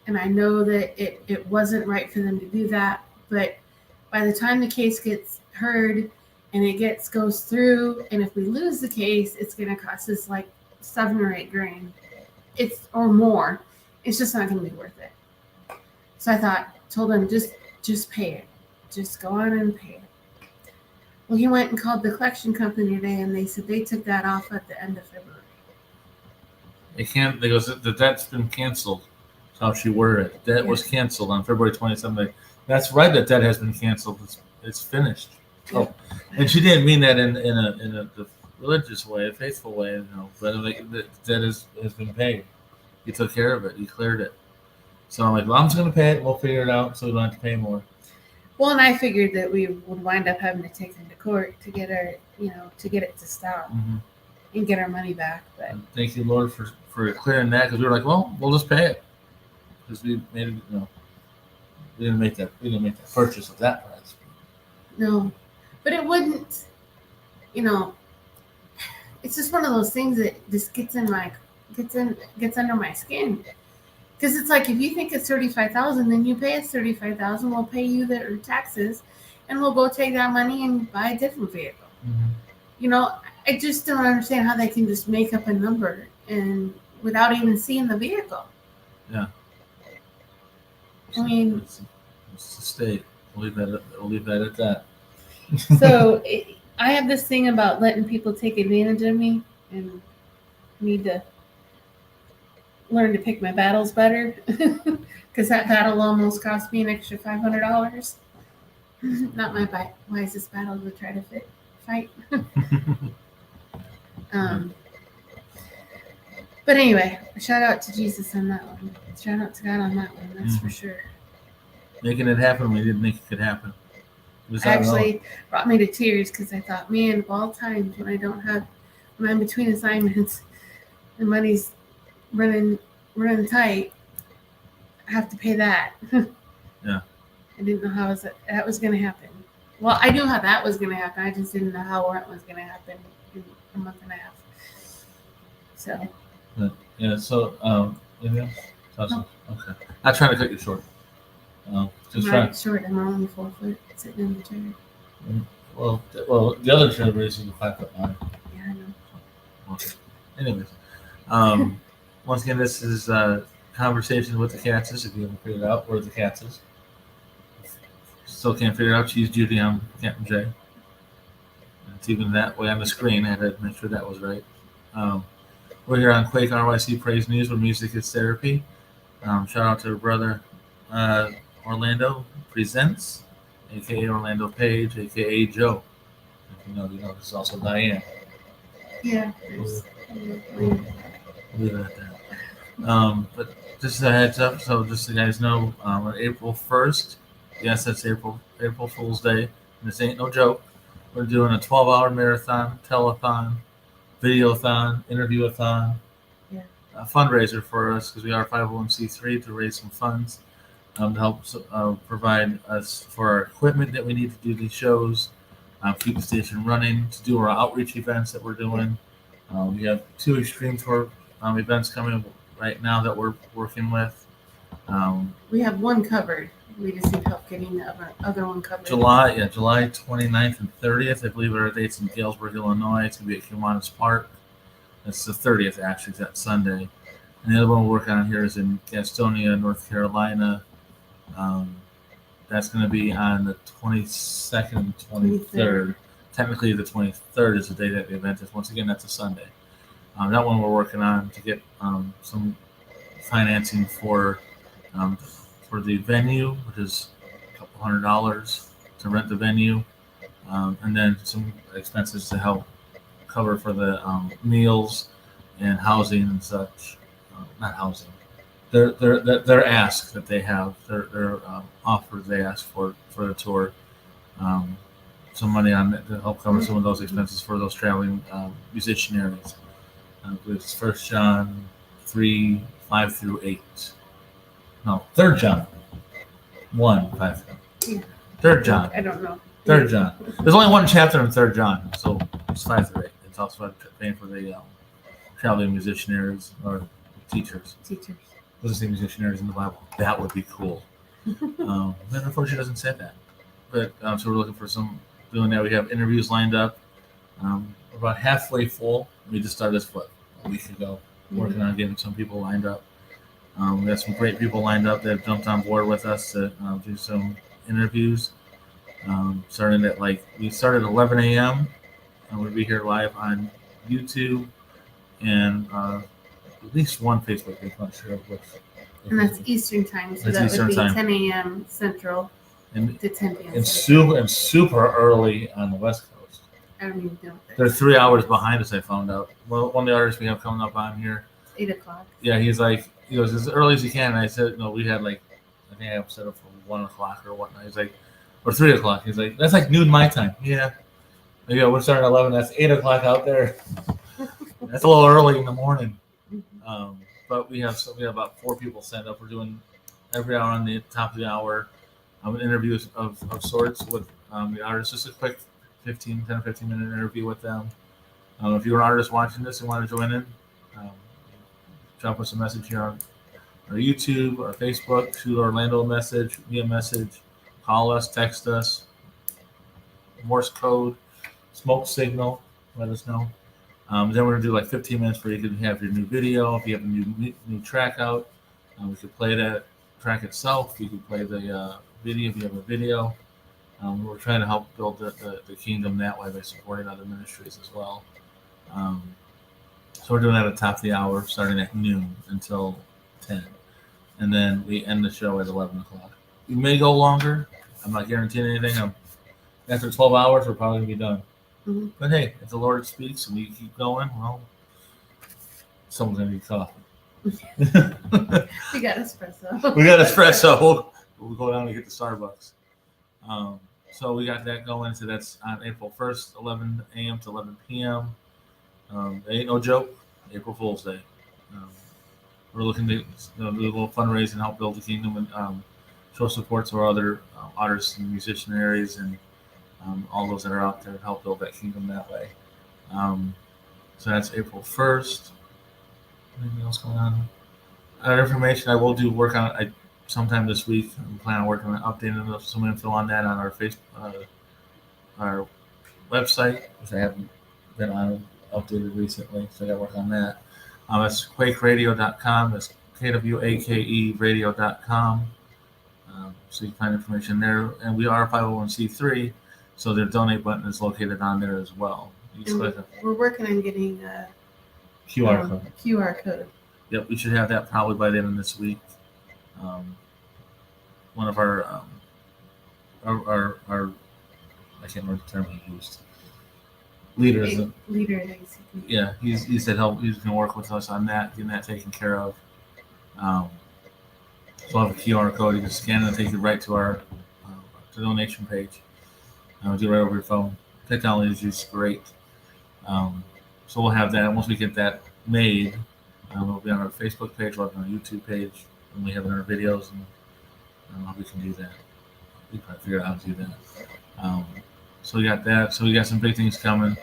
and I know that it wasn't right for them to do that. But by the time the case gets heard and it goes through, and if we lose the case, it's going to cost us like $7 or $8 grand. Or more. It's just not going to be worth it. So I told him, just pay it. Just go on and pay it. Well, he went and called the collection company today, and they said they took that off at the end of February. They goes, the debt's been canceled. That's how she worded it. Debt was canceled on February 27th. That's right. That debt has been canceled. It's finished. Oh, and she didn't mean that in a religious way, a faithful way, but the debt has been paid. You took care of it. You cleared it. So I'm like, well, I'm just going to pay it. We'll figure it out so we don't have to pay more. Well, and I figured that we would wind up having to take them to court to get to get it to stop and get our money back. But and thank you, Lord, for clearing that, because we were like, well, we'll just pay it because we made it. We didn't make that purchase of that price. No, but it wouldn't. It's just one of those things that just gets under my skin. Because it's like, if you think it's $35,000, then you pay us $35,000. We'll pay you the taxes, and we'll go take that money and buy a different vehicle. I just don't understand how they can just make up a number and without even seeing the vehicle. Yeah. I mean, it's the state. We'll leave that at that. So I have this thing about letting people take advantage of me, and need to learn to pick my battles better, because that battle almost cost me an extra $500. Not my wisest battle to try to fight. But anyway, shout out to Jesus on that one. Shout out to God on that one. That's for sure. Making it happen when we didn't think it could happen. It actually brought me to tears, because I thought, man, of all times when I'm between assignments, the money's running tight, I have to pay that. Yeah. I didn't know how that was going to happen. Well, I knew how that was going to happen. I just didn't know how it was going to happen in a month and a half. So. Yeah. So, anything else? No. Okay. I'm trying to cut you short. I'm not short. I'm only 4 foot sitting in the chair. Well, the other chair raises 5'9". Yeah, I know. Okay. Anyways, once again, this is Conversations with the Katzes. If you haven't figured out where the Katz is, still can't figure it out. She's Judy. I'm Captain J. It's even that way on the screen. I had to make sure that was right. We're here on Quake RYC Praise News, where music is therapy. Shout out to her brother Orlando Presents, aka Orlando Page, aka Joe. If you know, this is also Diane. Yeah. Leave it at that. But just a heads up, so just so you guys know, on April 1st, yes, that's April Fool's Day, and this ain't no joke. We're doing a 12-hour marathon, telethon, videothon, interviewathon, a fundraiser for us, because we are 501c3, to raise some funds to help provide us for our equipment that we need to do these shows, keep the station running, to do our outreach events that we're doing. We have 2 Extreme Tour events coming right now that we're working with. We have one covered. We just need help getting the other one covered. July 29th and 30th, I believe, are our dates in Galesburg, Illinois. It's going to be at Kiwanis Park. That's the 30th, actually, that Sunday. And the other one we're working on here is in Gastonia, North Carolina. That's going to be on the 22nd and 23rd. Technically, the 23rd is the day that the event is. Once again, that's a Sunday. That one we're working on to get some financing for the venue, which is a couple $100 to rent the venue, and then some expenses to help cover for the meals and housing and such. Not housing. Their ask that they have, their offers they ask for the tour. Some money on it to help cover some of those expenses for those traveling musicianaries. It's 1 John 3, 5 through 8. No, 3 John 1, 5 through 8. 3 John. I don't know. 3 John. There's only one chapter in 3 John, so it's 5 through 8. It's also about paying for the traveling musicianaries or teachers. Teachers. Doesn't say musicianaries in the Bible. That would be cool. But unfortunately, it doesn't say that. But so we're looking for some doing that. We have interviews lined up. We're about halfway full. We just started this a week ago, working on getting some people lined up. We got some great people lined up that have jumped on board with us to do some interviews. Starting at we started at 11 a.m. and we'll be here live on YouTube and at least one Facebook page. I'm not sure which. And that's Eastern time, so That's that Eastern would be time. 10 a.m. Central And to 10 p.m. and Central. super early on the West Coast. I don't even know what that They're is. 3 hours behind us. I found out. Well, one of the artists we have coming up on here. 8 o'clock. Yeah, he goes as early as you can. And I said, no, we had I think I have set up for 1 o'clock or whatnot. He's like, or 3 o'clock. He's like, that's like noon my time. Yeah. We're starting at 11. That's 8 o'clock out there. That's a little early in the morning. But we have about 4 people signed up. We're doing every hour on the top of the hour an interview of sorts with the artists. Just a quick 10 or 15 minute interview with them. If you're an artist watching this and want to join in, drop us a message here on our YouTube or Facebook. Shoot Orlando a message, me a message, call us, text us, Morse code, smoke signal, let us know. Then we're gonna do 15 minutes where you can have your new video. If you have a new track out, we could play that track itself. You could play the video if you have a video. We're trying to help build the kingdom that way by supporting other ministries as well. So we're doing that at the top of the hour, starting at noon until 10. And then we end the show at 11 o'clock. We may go longer. I'm not guaranteeing anything. After 12 hours, we're probably going to be done. Mm-hmm. But hey, if the Lord speaks and we keep going, well, someone's going to need coffee. We got espresso. We got espresso. We'll go down and get the Starbucks. So we got that going. So that's on April 1st, 11 a.m. to 11 p.m. It ain't no joke. April Fool's Day. We're looking to do a little fundraising, help build the kingdom, and show support to our other artists and musicianaries and all those that are out there to help build that kingdom that way. So that's April 1st. Anything else going on? Other information I will do work on sometime this week. I'm planning on working on updating some info on that on our our website, which I haven't been on updated recently, so I got to work on that. It's quakeradio.com. That's KWAKE radio.com. So you can find information there. And we are a 501c3, so their donate button is located on there as well. We're working on getting a QR code. QR code. Yep, we should have that probably by the end of this week. One of our I can't remember the term he used. Leaders. Leader at ACP. Yeah, he said he's going to work with us on that, getting that taken care of. So I'll have a QR code. You can scan it and take it right to our donation page. Do it right over your phone. Technology is just great. So we'll have that. Once we get that made, it'll be on our Facebook page, we'll have it on our YouTube page, and we have it in our videos, and I don't know how we can do that. We probably figure out how to do that. So we got that. So we got some big things coming.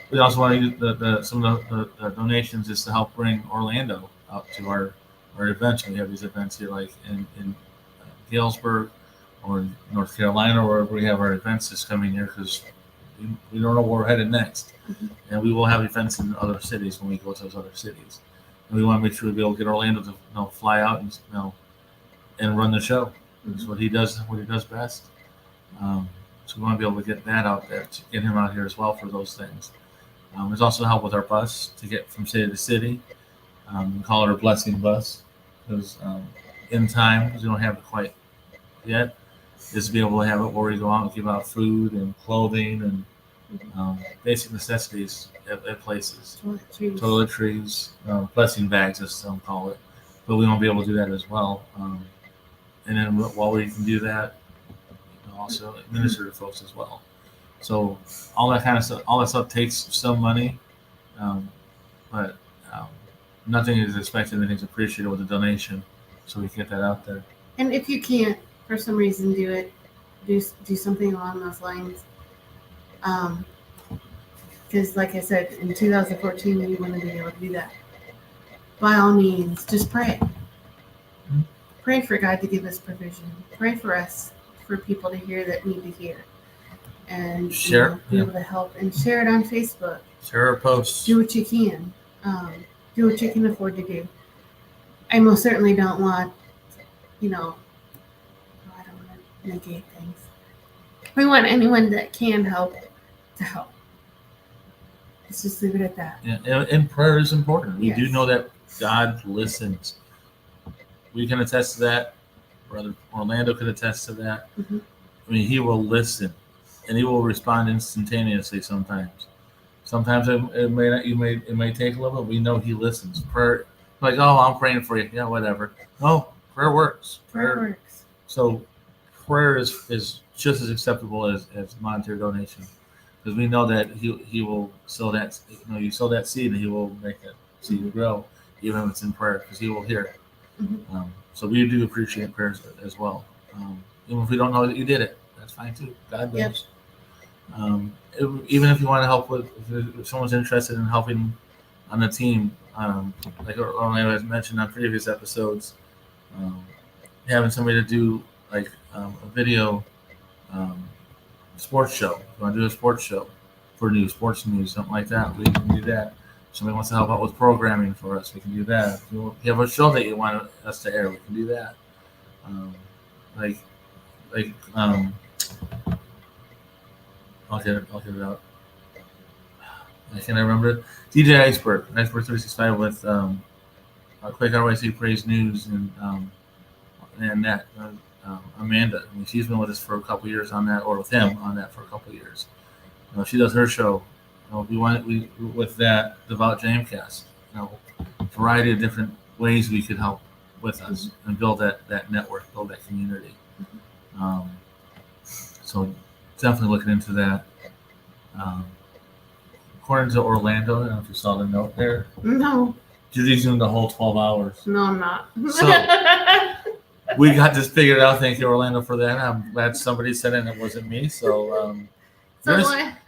We also want to use some of the donations is to help bring Orlando out to our events. We have these events here, like in Galesburg or in North Carolina, or wherever we have our events this coming year, because we don't know where we're headed next. Mm-hmm. And we will have events in other cities when we go to those other cities. And we want to make sure we be able to get Orlando to fly out and and run the show. That's what he does. What he does best. So we want to be able to get that out there, to get him out here as well for those things. There's also help with our bus to get from city to city. We call it our blessing bus because in time, because we don't have it quite yet, is to be able to have it where we go out and give out food and clothing and basic necessities at places. Toiletries, blessing bags, as some call it. But we want to be able to do that as well. And then while we can do that, also administer to folks as well. So all that kind of stuff, all that stuff takes some money, but nothing is expected. Anything's appreciated with a donation, so we can get that out there. And if you can't, for some reason, do something along those lines. Because, like I said, in 2014, we want to be able to do that. By all means, just pray. Mm-hmm. Pray for God to give us provision. Pray for us, for people to hear that need to hear. And share, be able to help and share it on Facebook. Share our posts. Do what you can. Do what you can afford to do. I most certainly don't want, I don't want to negate things. We want anyone that can help to help. Let's just leave it at that. Yeah, and prayer is important. We Yes. do know that God listens. We can attest to that. Brother Orlando could attest to that. Mm-hmm. I mean, he will listen, and he will respond instantaneously. Sometimes it may not. It may take a little bit. We know he listens. Prayer, like, oh, I'm praying for you. Yeah, whatever. No, prayer works. Prayer works. So prayer is just as acceptable as monetary donation, because we know that he will sow that. You sow that seed, and he will make that seed grow, even if it's in prayer, because he will hear it. Mm-hmm. So we do appreciate prayers as well. Even if we don't know that you did it, that's fine too. God knows. Yep. Even if you want to help if someone's interested in helping on the team, like Orlando has mentioned on previous episodes, having somebody to do like a video sports show. If you want to do a sports show for sports news, something like that, we can do that. Somebody wants to help out with programming for us, we can do that. If you have a show that you want us to air, we can do that. I'll get it out. Can I remember it? DJ Iceberg 365 with Quick RYC Praise News and that Amanda. I mean, she's been with us for a couple years on that, or with him on that for a couple years. She does her show. We with that Devout Jamecast. Variety of different ways we could help with us and build that network, build that community. So definitely looking into that. According to Orlando, I don't know if you saw the note there. No. Judy's doing the whole 12 hours. No, I'm not. So we got this figured out. Thank you, Orlando, for that. I'm glad somebody said it and it wasn't me. So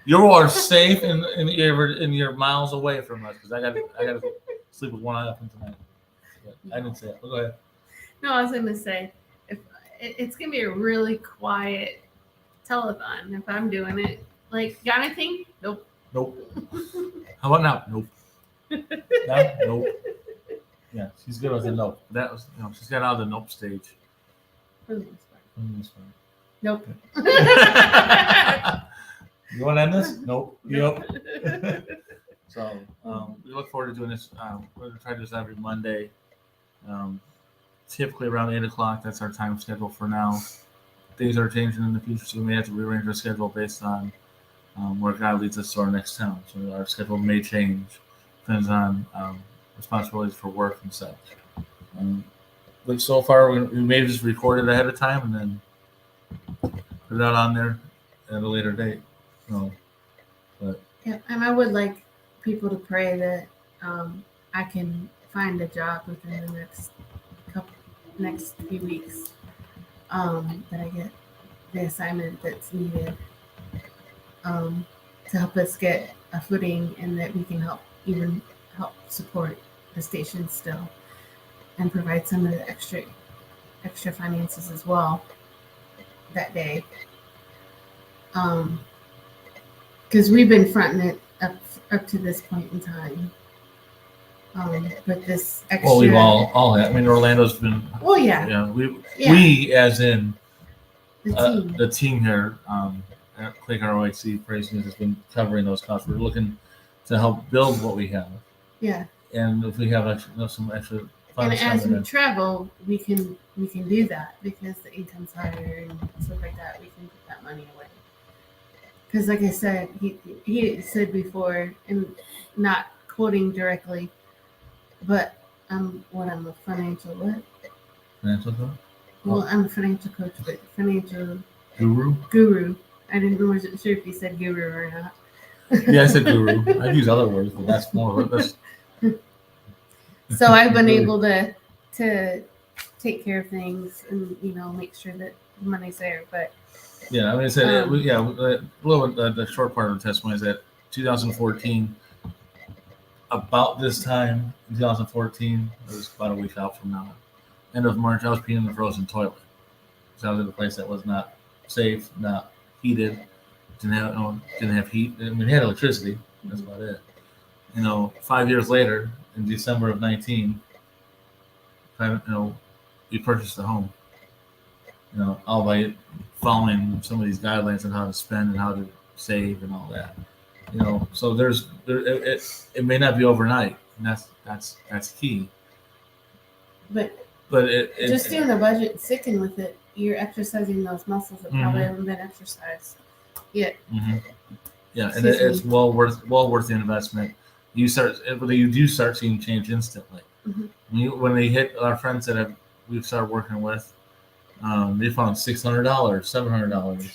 you are safe and you're miles away from us, because I got to sleep with one eye open tonight. But I didn't say it. Go ahead. No, I was going to say, if it's going to be a really quiet telethon if I'm doing it. Like, got anything? Nope. How about now? Nope. Now? Nope. Yeah, she's good with a nope. That was, she's got out of the nope stage. Nope. You want to end this? Nope. Yep. So we look forward to doing this. We're going to try to do this every Monday. Typically around 8 o'clock. That's our time schedule for now. Things are changing in the future, so we may have to rearrange our schedule based on where God leads us to our next town. So our schedule may change. Depends on responsibilities for work and such. But so far, we may just record it ahead of time and then put it out on there at a later date. Yeah, and I would like people to pray that I can find a job within the next few weeks. That I get the assignment that's needed to help us get a footing, and that we can help support the station still and provide some of the extra finances as well that day. Because we've been fronting it up to this point in time. But this extra. Well, we've all had. I mean, Orlando's been. Well, yeah. Yeah, Yeah. we as in The team. the team here at Quake ROIC Praise News has been covering those costs. We're looking to help build what we have, Yeah. and if we have extra, some extra And funds as coming we in. travel, we can do that because the income's higher and stuff like that. We can put that money away. Because, like I said, he said before, and not quoting directly, but I'm a financial what? Financial coach? Well, I'm a financial coach, but financial Guru? guru. I wasn't sure if he said guru or not. Yeah, I said guru. I've used other words, but that's more. That's, So I've been able to take care of things and make sure that the money's there. But yeah, I mean, I said, a little bit, the short part of the testimony is that 2014, about this time, in 2014, it was about a week out from now, end of March, I was peeing in the frozen toilet. So I was in a place that was not safe, not heated, didn't have heat. I mean, it had electricity. That's about it. 5 years later, in December of 19, we purchased a home. All by following some of these guidelines on how to spend and how to save and all that. So it may not be overnight, and that's key. But it just doing a budget and sticking with it, you're exercising those muscles that probably haven't been exercised yet. Mm-hmm. Yeah, and it's well worth the investment. You do start seeing change instantly. Mm-hmm. When they hit our friends that we've started working with, they found $600, $700.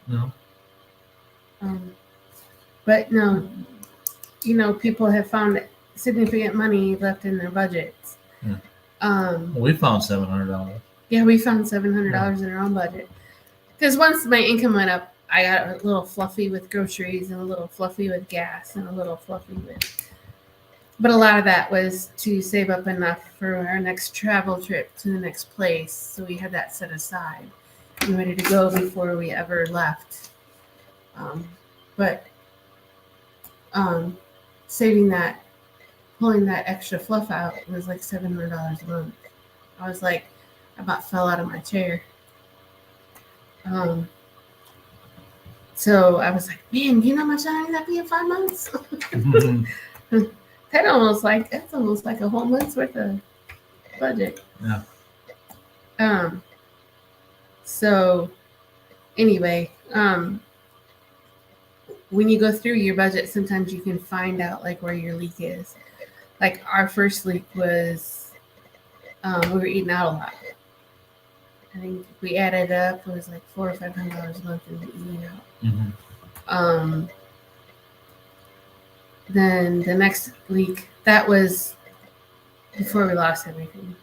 No. But no, people have found significant money left in their budgets. Yeah. We found $700. Yeah, we found $700 in our own budget. Because once my income went up, I got a little fluffy with groceries and a little fluffy with gas and a little fluffy with. But a lot of that was to save up enough for our next travel trip to the next place. So we had that set aside and ready to go before we ever left. But saving that, pulling that extra fluff out was like $700 a month. I was like, I about fell out of my chair. So I was like, man, you know how much I ended up in 5 months? That's almost like a whole month's worth of budget. Yeah. So anyway, when you go through your budget, sometimes you can find out like where your leak is. Like our first leak was we were eating out a lot. I think if we added up, it was like $400 or $500 a month in eating out. Mm-hmm. Then the next leak, that was before we lost everything.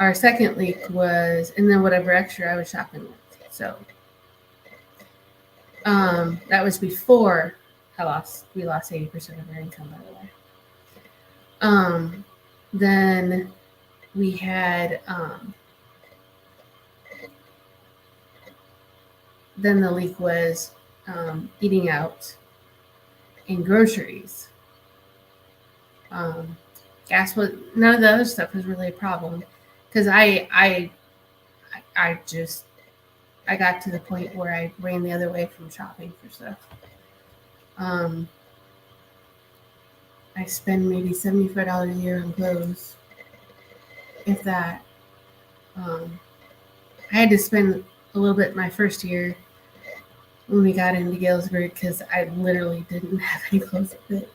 Our second leak was, and then whatever extra I was shopping with. So that was before we lost 80% of our income, by the way. Then we had, then the leak was eating out and groceries. Gas was, none of the other stuff was really a problem because I got to the point where I ran the other way from shopping for stuff. I spend maybe $75 a year on clothes, if that. I had to spend a little bit my first year when we got into Galesburg because I literally didn't have any clothes to fit.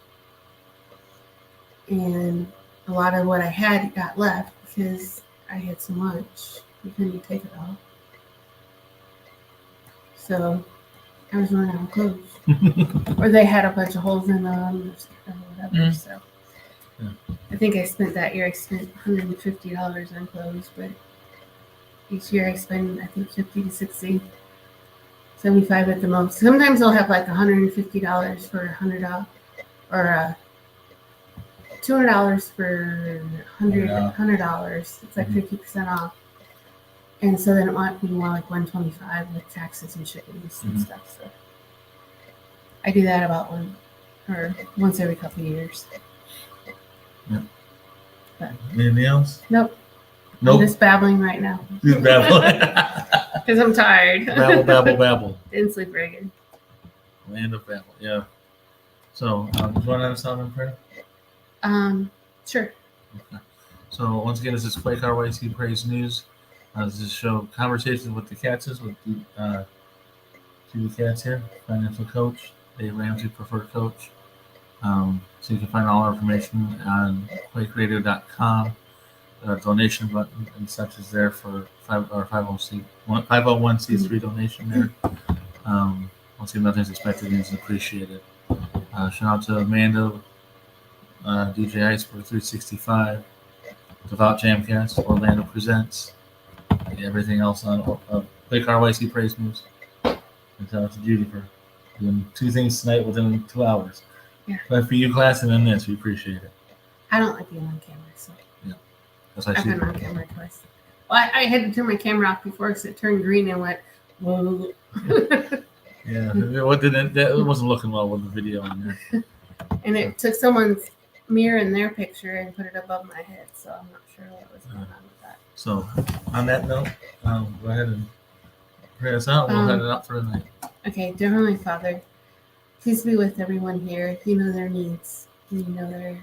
And a lot of what I had got left because I had so much. You couldn't take it all. So I was running out of clothes. Or they had a bunch of holes in them or whatever. So yeah. I think I spent $150 on clothes, but each year I spend, I think, 50 to 60, 75 at the most. Sometimes I'll have like $150 for $100 or $200 for $100. It's like 50% off. And so then it might be more like $125 with taxes and shippings and stuff. So I do that about or once every couple of years. Anything else? Nope. Nope. I'm just babbling right now Just babble. because I'm tired. Babble, babble, babble. Didn't sleep very good. Land of babble. Yeah. So, do you want to have a sound prayer? Sure. Okay. So once again, this is Quake RYC Praise News. This is a show conversations with the Katzes, with Judy Katz here, financial coach, Dave Ramsey, preferred coach. So you can find all our information on quakeradio.com. Donation button and such is there for 501c3 donation there. Once again, nothing's expected, it's appreciated. Shout out to Amanda, DJ Iceberg 365, Devout Jamcast, Orlando Presents, and everything else on Quake RYC Praise News. And shout out to Judy for doing 2 things tonight within 2 hours. Yeah. But for you, class, and then this, we appreciate it. I don't like being on camera, so That's why I've been on camera twice. Well, I had to turn my camera off before because it turned green and went, whoa. Yeah, it wasn't looking well with the video on there. And it took someone's mirror in their picture and put it above my head, so I'm not sure what was going on with that. So, on that note, go ahead and pray us out. We'll head it out for the night. Okay, dear Heavenly Father, please be with everyone here. You know their needs. You know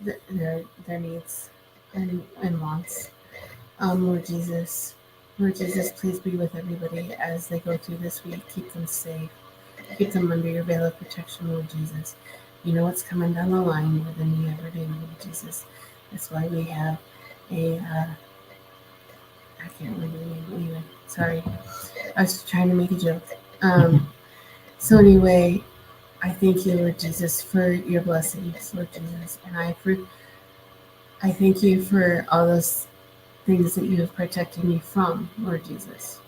their needs and wants. Lord Jesus, please be with everybody as they go through this week. Keep them safe. Keep them under your veil of protection, Lord Jesus. You know what's coming down the line more than we ever do, Lord Jesus. That's why we have I can't remember the name anyway. Sorry. I was trying to make a joke. So anyway, I thank you, Lord Jesus, for your blessings, Lord Jesus. And I thank you for all those things that you have protected me from, Lord Jesus,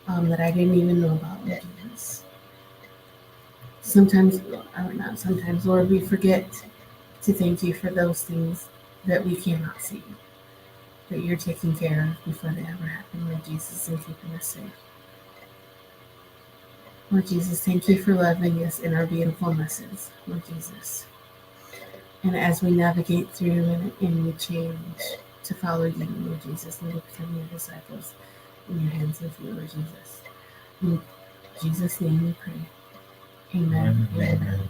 that I didn't even know about, Lord Jesus. Sometimes, Lord, we forget to thank you for those things that we cannot see, that you're taking care of before they ever happen, Lord Jesus, and keeping us safe. Lord Jesus, thank you for loving us in our beautiful messes, Lord Jesus. And as we navigate through and we change to follow you, Lord Jesus, and to become your disciples in your hands and feet, Lord Jesus. In Jesus' name we pray. Amen. Amen.